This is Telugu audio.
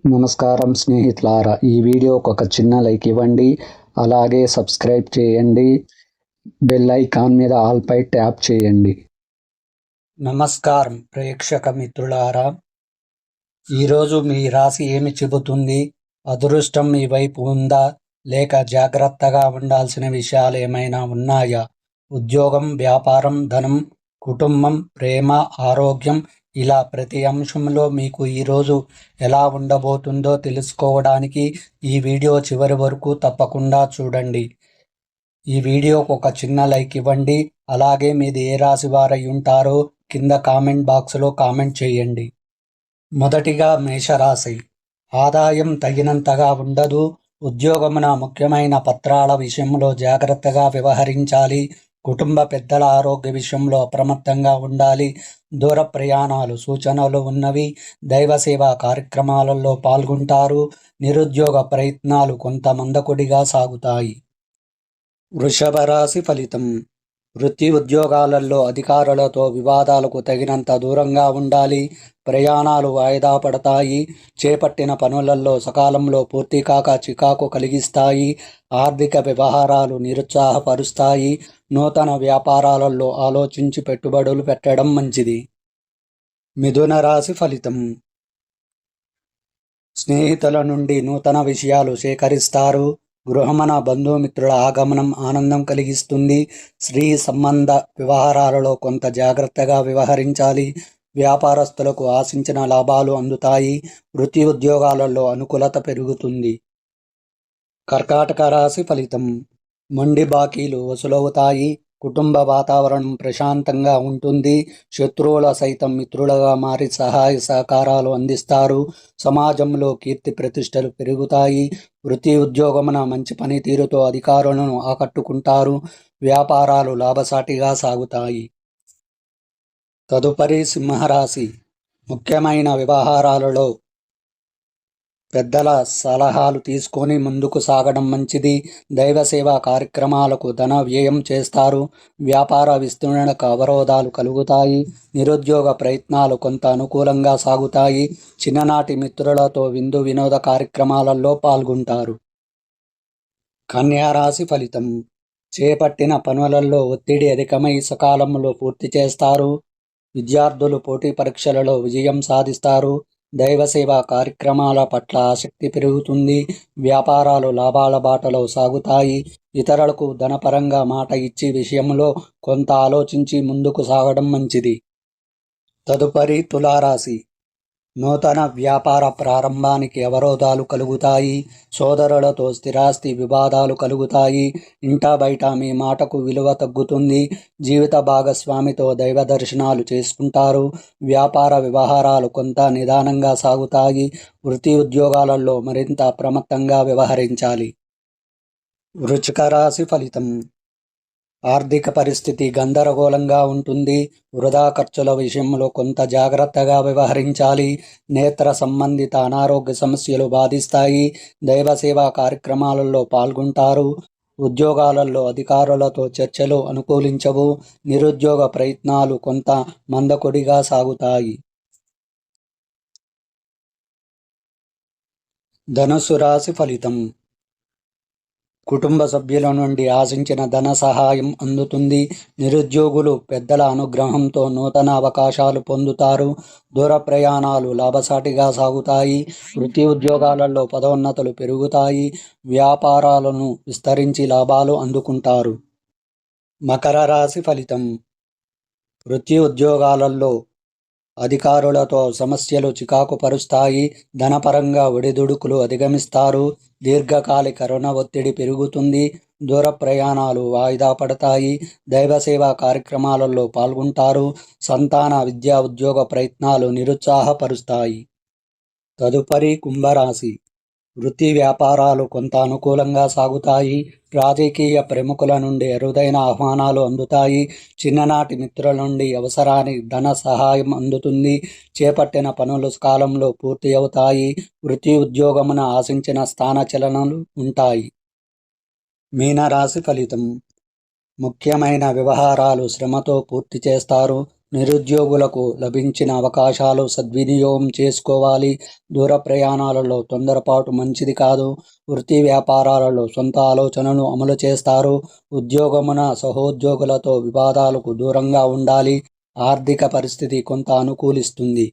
నమస్కారం స్నేహితులారా, ఈ వీడియోకి ఒక చిన్న లైక్ ఇవ్వండి. అలాగే సబ్స్క్రైబ్ చేయండి. బెల్ ఐకాన్ మీద ఆల్ పై ట్యాప్ చేయండి. నమస్కారం ప్రేక్షక మిత్రులారా, ఈరోజు మీ రాశి ఏమి చెబుతుంది? అదృష్టం మీ వైపు ఉందా, లేక జాగ్రత్తగా ఉండాల్సిన విషయాలు ఏమైనా ఉన్నాయా? ఉద్యోగం, వ్యాపారం, ధనం, కుటుంబం, ప్రేమ, ఆరోగ్యం, ఇలా ప్రతి అంశంలో మీకు ఈరోజు ఎలా ఉండబోతుందో తెలుసుకోవడానికి ఈ వీడియో చివరి వరకు తప్పకుండా చూడండి. ఈ వీడియోకి ఒక చిన్న లైక్ ఇవ్వండి. అలాగే మీది ఏ రాశి వారై ఉంటారో కింద కామెంట్ బాక్స్లో కామెంట్ చేయండి. మొదటిగా మేషరాశి. ఆదాయం తగినంతగా ఉండదు. ఉద్యోగమున ముఖ్యమైన పత్రాల విషయంలో జాగ్రత్తగా వ్యవహరించాలి. కుటుంబ పెద్దల ఆరోగ్య విషయంలో అప్రమత్తంగా ఉండాలి. దూర ప్రయాణాలు సూచనలు ఉన్నవి. దైవ సేవా కార్యక్రమాలలో పాల్గొంటారు. నిరుద్యోగ ప్రయత్నాలు కొంత మందకొడిగా సాగుతాయి. వృషభ రాశి ఫలితం. వృత్తి ఉద్యోగాలలో అధికారులతో వివాదాలకు తగినంత దూరంగా ఉండాలి. ప్రయాణాలు వాయిదా పడతాయి. చేపట్టిన పనులలో సకాలంలో పూర్తి కాక చికాకు కలిగిస్తాయి. ఆర్థిక వ్యవహారాలు నిరుత్సాహపరుస్తాయి. నూతన వ్యాపారాలలో ఆలోచించి పెట్టుబడులు పెట్టడం మంచిది. మిథున రాశి ఫలితం. స్నేహితుల నుండి నూతన విషయాలు సేకరిస్తారు. గృహమన బంధుమిత్రుల ఆగమనం ఆనందం కలిగిస్తుంది. స్త్రీ సంబంధ వ్యవహారాలలో కొంత జాగ్రత్తగా వ్యవహరించాలి. వ్యాపారస్తులకు ఆశించిన లాభాలు అందుతాయి. వృత్తి ఉద్యోగాలలో అనుకూలత పెరుగుతుంది. కర్కాటక రాశి ఫలితం. మొండి బాకీలు వసూలవుతాయి. కుటుంబ వాతావరణం ప్రశాంతంగా ఉంటుంది. శత్రువుల సైతం మిత్రులుగా మారి సహాయ సహకారాలు అందిస్తారు. సమాజంలో కీర్తి ప్రతిష్టలు పెరుగుతాయి. వృత్తి ఉద్యోగమున మంచి పనితీరుతో అధికారులను ఆకట్టుకుంటారు. వ్యాపారాలు లాభసాటిగా సాగుతాయి. తదుపరి సింహరాశి. ముఖ్యమైన వ్యవహారాలలో పెద్దల సలహాలు తీసుకొని ముందుకు సాగడం మంచిది. దైవ సేవా కార్యక్రమాలకు ధన వ్యయం చేస్తారు. వ్యాపార విస్తరణకు అవరోధాలు కలుగుతాయి. నిరుద్యోగ ప్రయత్నాలు కొంత అనుకూలంగా సాగుతాయి. చిన్ననాటి మిత్రులతో విందు వినోద కార్యక్రమాలలో పాల్గొంటారు. కన్యా రాశి ఫలితం. చేపట్టిన పనులలో ఒత్తిడి అధికమై సకాలంలో పూర్తి చేస్తారు. విద్యార్థులు పోటీ పరీక్షలలో విజయం సాధిస్తారు. దైవ సేవా కార్యక్రమాల పట్ల ఆసక్తి పెరుగుతుంది. వ్యాపారాలు లాభాల బాటలో సాగుతాయి. ఇతరులకు ధనపరంగా మాట ఇచ్చి విషయంలో కొంత ఆలోచించి ముందుకు సాగడం మంచిది. తదుపరి తులారాశి. నూతన వ్యాపార ప్రారంభానికి అవరోధాలు కలుగుతాయి. సోదరులతో స్థిరాస్తి వివాదాలు కలుగుతాయి. ఇంటా బయట మీ మాటకు విలువ తగ్గుతుంది. జీవిత భాగస్వామితో దైవ దర్శనాలు చేసుకుంటారు. వ్యాపార వ్యవహారాలు కొంత నిదానంగా సాగుతాయి. వృత్తి ఉద్యోగాలలో మరింత అప్రమత్తంగా వ్యవహరించాలి. వృశ్చిక రాశి ఫలితం. ఆర్థిక పరిస్థితి గందరగోళంగా ఉంటుంది. వృధా ఖర్చుల విషయంలో కొంత జాగ్రత్తగా వ్యవహరించాలి. నేత్ర సంబంధిత అనారోగ్య సమస్యలు బాధిస్తాయి. దైవ సేవా కార్యక్రమాలలో పాల్గొంటారు. ఉద్యోగాలలో అధికారులతో చర్చలు అనుకూలించవు. నిరుద్యోగ ప్రయత్నాలు కొంత మందకొడిగా సాగుతాయి. ధనుస్సు రాశి ఫలితం. కుటుంబ సభ్యుల నుండి ఆశించిన ధన సహాయం అందుతుంది. నిరుద్యోగులు పెద్దల అనుగ్రహంతో నూతన అవకాశాలు పొందుతారు. దూర ప్రయాణాలు లాభసాటిగా సాగుతాయి. వృత్తి ఉద్యోగాలలో పదోన్నతులు పెరుగుతాయి. వ్యాపారాలను విస్తరించి లాభాలు అందుకుంటారు. మకర రాశి ఫలితం. వృత్తి ఉద్యోగాలలో అధికారులతో సమస్యలు చికాకు పరుస్తాయి. ధనపరంగా ఒడిదుడుకులు అధిగమిస్తారు. దీర్ఘకాలిక రుణ ఒత్తిడి పెరుగుతుంది. దూర ప్రయాణాలు వాయిదా పడతాయి. దైవ సేవా కార్యక్రమాలలో పాల్గొంటారు. సంతాన విద్యా ఉద్యోగ ప్రయత్నాలు నిరుత్సాహపరుస్తాయి. తదుపరి కుంభరాశి. వృత్తి వ్యాపారాలు కొంత అనుకూలంగా సాగుతాయి. రాజకీయ ప్రముఖుల నుండి అరుదైన ఆహ్వానాలు అందుతాయి. చిన్ననాటి మిత్రుల నుండి అవసరానికి ధన సహాయం అందుతుంది. చేపట్టిన పనులు కాలంలో పూర్తి అవుతాయి. వృత్తి ఉద్యోగమున ఆశించిన స్థాన చలనాలు ఉంటాయి. మీనరాశి ఫలితం. ముఖ్యమైన వ్యవహారాలు శ్రమతో పూర్తి చేస్తారు. నిరుద్యోగులకు లభించిన అవకాశాలు సద్వినియోగం చేసుకోవాలి. దూర ప్రయాణాలలో తొందరపాటు మంచిది కాదు. వృత్తి వ్యాపారాలలో సొంత ఆలోచనలు అమలు చేస్తారు. ఉద్యోగమున సహోద్యోగులతో వివాదాలకు దూరంగా ఉండాలి. ఆర్థిక పరిస్థితి కొంత అనుకూలిస్తుంది.